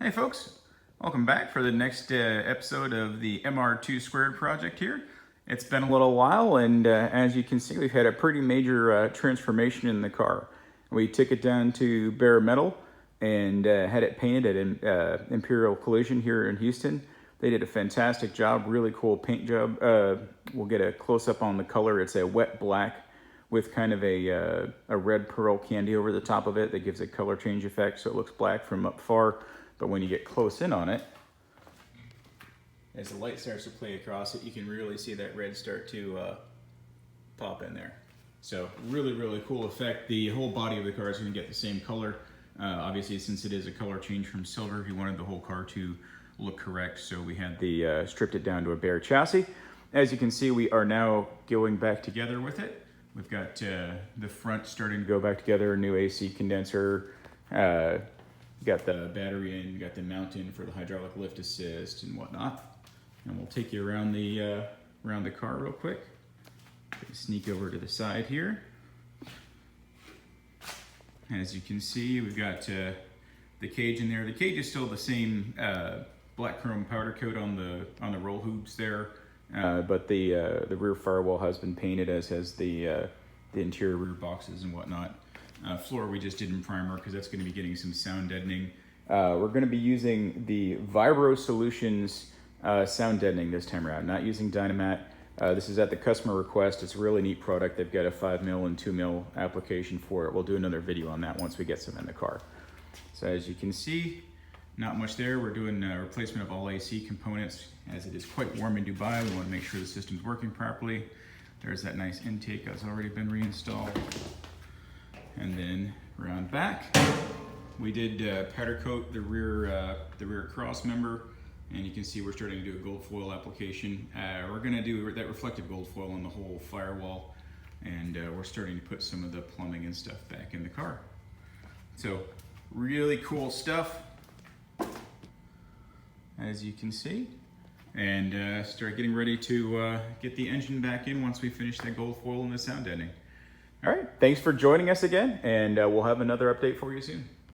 Hey folks, welcome back for the next episode of the MR2 Squared Project here. It's been a little while, and as you can see, we've had a pretty major transformation in the car. We took it down to bare metal and had it painted at Imperial Collision here in Houston. They did a fantastic job, really cool paint job. We'll get a close-up on the color. It's a wet black with kind of a red pearl candy over the top of it that gives a color change effect, so it looks black from up far. But when you get close in on it, as the light starts to play across it, you can really see that red start to pop in there. So really cool effect. The whole body of the car is going to get the same color. Obviously, since it is a color change from silver, he wanted the whole car to look correct, so we had the stripped it down to a bare chassis. As you can see, we are now going back together with it. We've got the front starting to go back together, new AC condenser, got the battery in, got the mount in for the hydraulic lift assist and whatnot. And we'll take you around the car real quick. Sneak over to the side here. As you can see, we've got the cage in there. The cage is still the same black chrome powder coat on the roll hoops there, but the rear firewall has been painted, as has the interior rear boxes and whatnot. Floor we just did in primer because that's going to be getting some sound deadening. We're going to be using the Vibro Solutions sound deadening this time around, not using Dynamat. This is at the customer request. It's a really neat product. They've got a 5mm and 2mm application for it. We'll do another video on that once we get some in the car. So as you can see, not much there. We're doing a replacement of all AC components. As it is quite warm in Dubai, we want to make sure the system's working properly. There's that nice intake that's already been reinstalled. And then around back, we did powder coat the rear cross member, and you can see we're starting to do a gold foil application. We're going to do that reflective gold foil on the whole firewall, and we're starting to put some of the plumbing and stuff back in the car. So really cool stuff, as you can see, and start getting ready to get the engine back in once we finish that gold foil and the sound deadening. All right, thanks for joining us again, and we'll have another update for you soon.